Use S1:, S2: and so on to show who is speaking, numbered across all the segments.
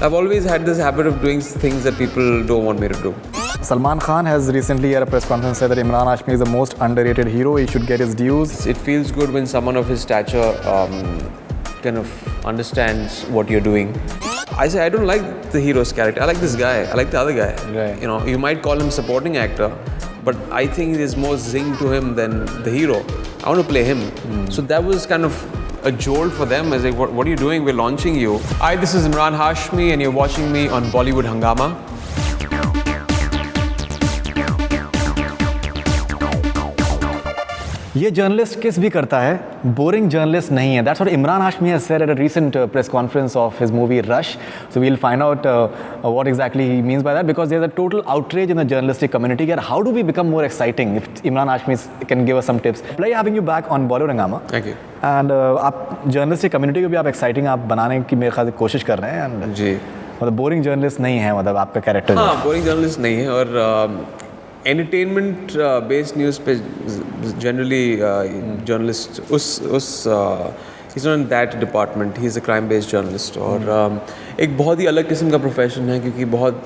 S1: I've always had this habit of doing things that people don't want me to do.
S2: Salman Khan has recently at a press conference said that Imran Hashmi is the most underrated hero. He should get his dues.
S1: It feels good when someone of his stature kind of understands what you're doing. I say I don't like the hero's character. I like this guy. I like the other guy.
S2: Right.
S1: You know, you might call him supporting actor, but I think there's more zing to him than the hero. I want to play him. So that was kind of a jolt for them. I was like, what are you doing? We're launching you. Hi, this is Imran Hashmi and you're watching me on Bollywood Hungama.
S2: ये journalist किस भी करता है, boring journalist नहीं है. That's what Imran Hashmi has said at a recent press conference of his movie Rush. So we'll find out what exactly he means by that, because there's a total outrage in the journalistic community. Here, how do we become more exciting? If Imran Hashmi can give us some tips. Pleasure having you back on Bollywood Hungama.
S1: Thank you.
S2: And आप journalistic community को भी आप exciting आप बनाने की मेरे ख्याल से कोशिश कर रहे हैं. And
S1: जी.
S2: मतलब boring journalist नहीं है, मतलब आपका character.
S1: हाँ, boring journalist नहीं है और एंटरटेनमेंट बेस्ड न्यूज़ पे जनरली जर्नलिस्ट उस he's not in that department, he is a crime based journalist और एक बहुत ही अलग किस्म का प्रोफेशन है क्योंकि बहुत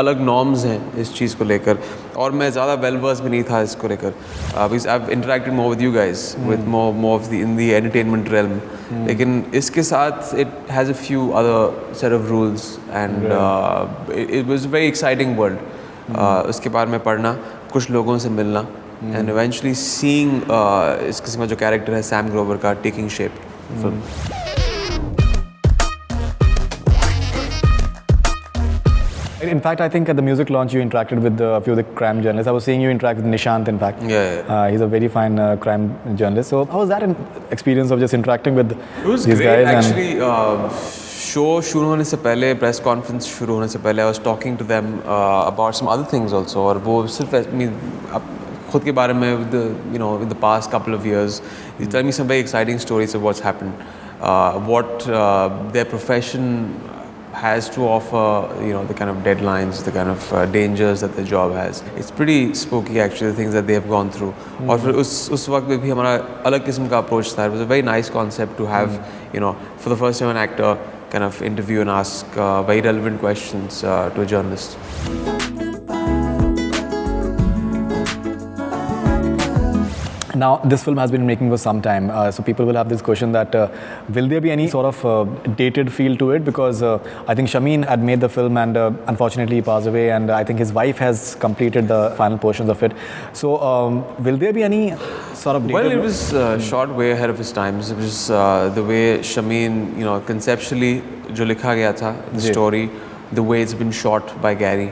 S1: अलग नॉर्म्स हैं इस चीज़ को लेकर और मैं ज़्यादा वेल वर्स भी नहीं था इसको लेकर because I've interacted more with you guys with more of the in the entertainment realm लेकिन इसके साथ it has a few other set of rules and it was a very exciting world. उसके बारे में पढ़ना, कुछ लोगों से मिलना and eventually seeing इस किस्म का जो कैरेक्टर है सैम ग्रोवर का taking shape film.
S2: In fact, I think at the music launch you interacted with a few of the crime journalists. I was seeing you interact with Nishant, in fact.
S1: Yeah.
S2: He's a very fine crime journalist. So how was that experience of just interacting with these
S1: great,
S2: guys?
S1: Actually, show शुरू होने से पहले press conference शुरू होने से पहले I was talking to them about some other things also और वो सिर्फ खुद के बारे में with the past couple of years you tell me some very exciting stories of what's happened what their profession has to offer, the kind of deadlines, the kind of dangers that the job has. It's pretty spooky actually, the things that they have gone through. और फिर उस वक्त में भी हमारा अलग किस्म का approach था. It was a very nice concept to have, for the first time an actor kind of interview and ask very relevant questions to a journalist.
S2: Now, this film has been making for some time, so people will have this question that will there be any sort of dated feel to it? Because I think Shamin had made the film and unfortunately he passed away, and I think his wife has completed the final portions of it. So, will there be any sort of dated?
S1: Well, it was shot way ahead of his times. It was the way Shamin, conceptually, जो लिखा गया था, the story, the way it's been shot by Gary.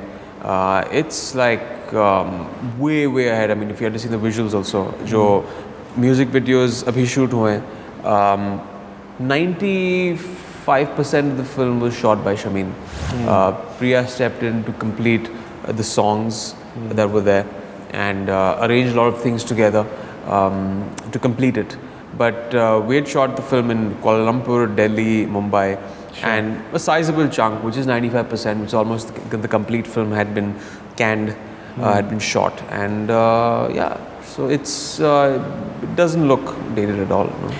S1: It's like way ahead. I mean, if you had to see the visuals also, जो music videos अभी shoot हुए हैं, 95% of the film was shot by Shamin. Priya stepped in to complete the songs that were there and arranged a lot of things together to complete it. But we had shot the film in Kuala Lumpur, Delhi, Mumbai. Sure. And a sizable chunk, which is 95%, which almost the complete film had been canned, had been shot, and so it doesn't look dated at all. No?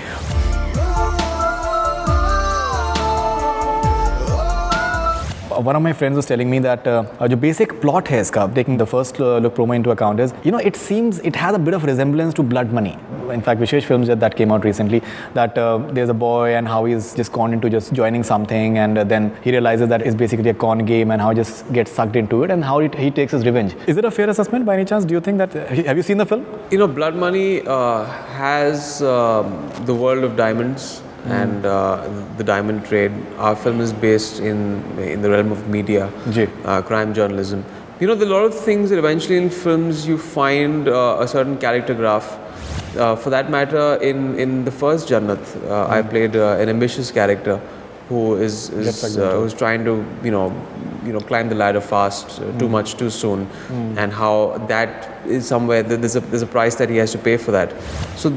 S2: One of my friends was telling me that the basic plot है इसका, taking the first look promo into account, is it seems it has a bit of resemblance to Blood Money. In fact, Vishesh Films that came out recently, that there's a boy and how he's just gone into just joining something, and then he realizes that it's basically a con game and how he just gets sucked into it and how he takes his revenge. Is it a fair assessment by any chance? Do you think that, have you seen the film?
S1: Blood Money has the world of diamonds. And the diamond trade. Our film is based in the realm of media, crime journalism. There are a lot of things that eventually in films you find a certain character graph. For that matter, in the first Jannat, I played an ambitious character who is who's trying to climb the ladder fast, too much too soon, and how that is somewhere there's a price that he has to pay for that. So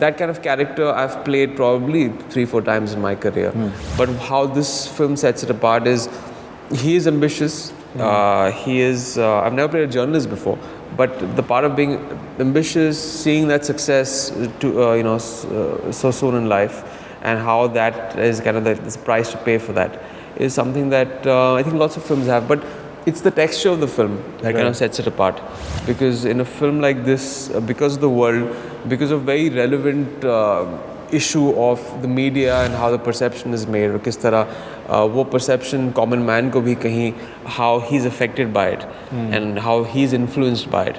S1: that kind of character I've played probably 3-4 times in my career. But how this film sets it apart is he is ambitious. He is. I've never played a journalist before, but the part of being ambitious, seeing that success so soon in life, and how that is kind of the price to pay for that. is something that I think lots of films have, but it's the texture of the film that kind of sets it apart. Because in a film like this, because of the world, because of very relevant issue of the media and how the perception is made, or किस तरह वो perception common man को भी कहीं how he's affected by it and how he's influenced by it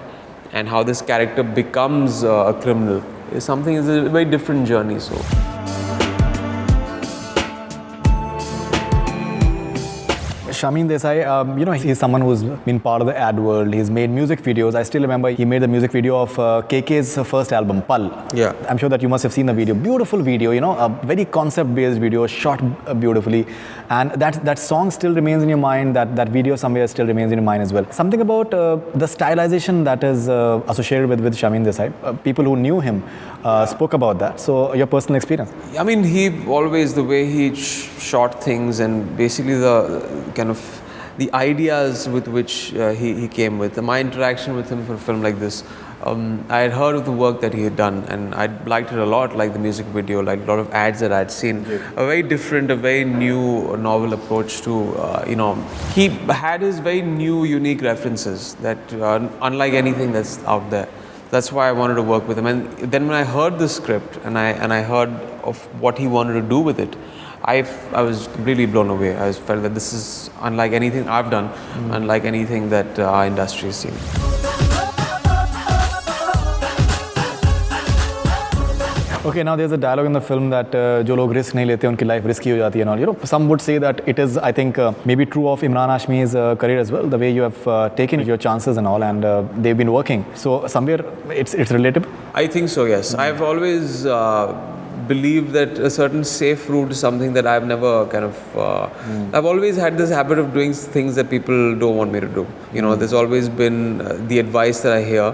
S1: and how this character becomes a criminal is something, is a very different journey. So
S2: Shamin Desai, you know, he's someone who's been part of the ad world. He's made music videos. I still remember he made the music video of KK's first album, Pal.
S1: Yeah.
S2: I'm sure that you must have seen the video. Beautiful video, you know, a very concept-based video, shot beautifully. And that song still remains in your mind. That video somewhere still remains in your mind as well. Something about the stylization that is associated with Shamin Desai. People who knew him spoke about that. So your personal experience?
S1: I mean, he always, the way he shot things and basically the kind of the ideas with which he came with. My interaction with him for a film like this, I had heard of the work that he had done and I liked it a lot, like the music video, like a lot of ads that I had seen. A very different, a very new, novel approach to, you know, he had his very new, unique references that unlike anything that's out there. That's why I wanted to work with him. And then when I heard the script and I heard of what he wanted to do with it, I was completely blown away. I felt that this is unlike anything I've done, unlike anything that our industry has seen.
S2: Okay, now there's a dialogue in the film that जो लोग risk नहीं लेते उनकी life risky हो जाती है and all. You know, some would say that it is, I think, maybe true of Imran Hashmi's career as well. The way you have taken your chances and all, and they've been working. So somewhere it's relatable.
S1: I think so. Yes, I've always believed that a certain safe route is something that I've never kind of. I've always had this habit of doing things that people don't want me to do. You know, there's always been the advice that I hear.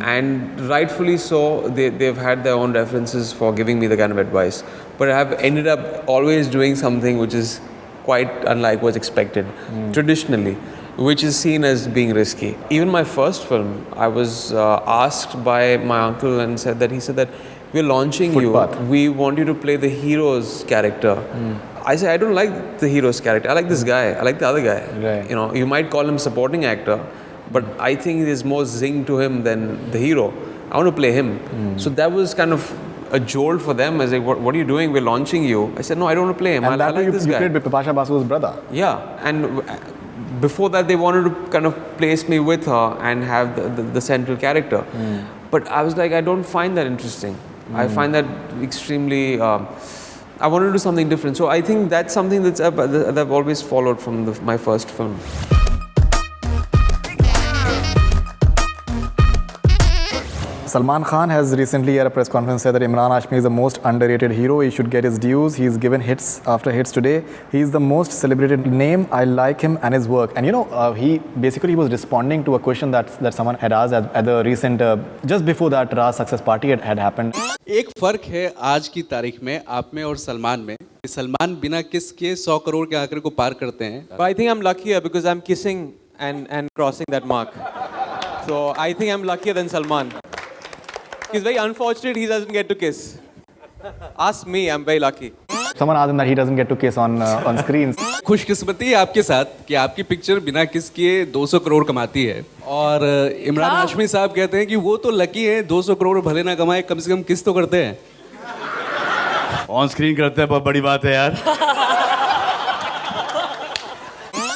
S1: And rightfully so, they've had their own references for giving me the kind of advice. But I have ended up always doing something which is quite unlike what's expected traditionally, which is seen as being risky. Even my first film, I was asked by my uncle and said that we're launching
S2: Footpath.
S1: you. We want you to play the hero's character. I said, I don't like the hero's character. I like this guy. I like the other guy.
S2: Right.
S1: You know, you might call him supporting actor, but I think there's more zing to him than the hero. I want to play him. So that was kind of a jolt for them. I was like, what are you doing? We're launching you. I said, no, I don't want to play him.
S2: And
S1: I
S2: that
S1: like
S2: way
S1: this
S2: you
S1: guy.
S2: played with Bipasha Basu's brother.
S1: Yeah, and before that they wanted to kind of place me with her and have the central character. But I was like, I don't find that interesting. I find that extremely, I wanted to do something different. So I think that's something that I've always followed from my first film.
S2: Salman Khan has recently at a press conference said that Imran Hashmi is the most underrated hero. He should get his dues. He's given hits after hits today. He's the most celebrated name. I like him and his work. And you know, he was responding to a question that someone had asked at the recent, just before that Raz success party had happened.
S3: एक फर्क है आज की तारीख में आप में और सलमान में. सलमान बिना किस के 100 करोड़ के आंकड़े को पार करते हैं.
S1: But I think I'm luckier because I'm kissing and crossing that mark. So I think I'm luckier than Salman. He's very unfortunate he doesn't get to kiss. Ask me, I'm very lucky.
S2: Someone asked him that he doesn't get to kiss on screens.
S3: खुशकिस्मती है आपके साथ कि आपकी picture बिना किस किए 200 करोड़ कमाती है और इमरान हाशमी साहब कहते हैं कि वो तो लकी है 200 करोड़ भले ना कमाए कम से कम किस तो करते हैं.
S4: ऑन स्क्रीन करते हैं बहुत बड़ी बात है यार.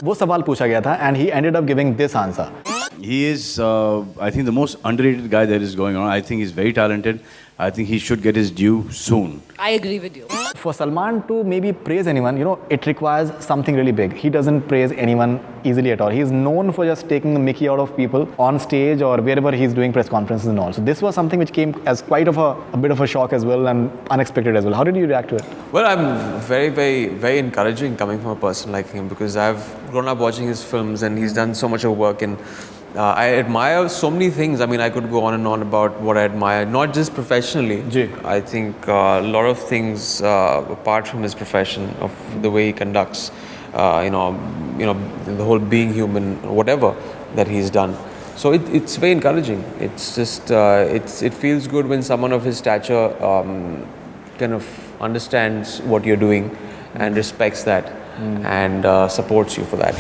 S2: वो सवाल पूछा गया था and he ended up giving this answer.
S4: He is, I think, the most underrated guy that is going on. I think he's very talented. I think he should get his due soon.
S5: I agree with you.
S2: For Salman to maybe praise anyone, you know, it requires something really big. He doesn't praise anyone easily at all. He's known for just taking the mickey out of people on stage or wherever he's doing press conferences and all. So this was something which came as quite of a bit of a shock as well and unexpected as well. How did you react to it?
S1: Well, I'm very, very, very encouraging coming from a person like him because I've grown up watching his films and he's done so much of work and I admire so many things. I mean, I could go on and on about what I admire, not just professionally. I think a lot of things apart from his profession, of the way he conducts, you know, the whole being human, whatever that he's done. So it's very encouraging. It's just it feels good when someone of his stature kind of understands what you're doing and respects that. and supports you for that.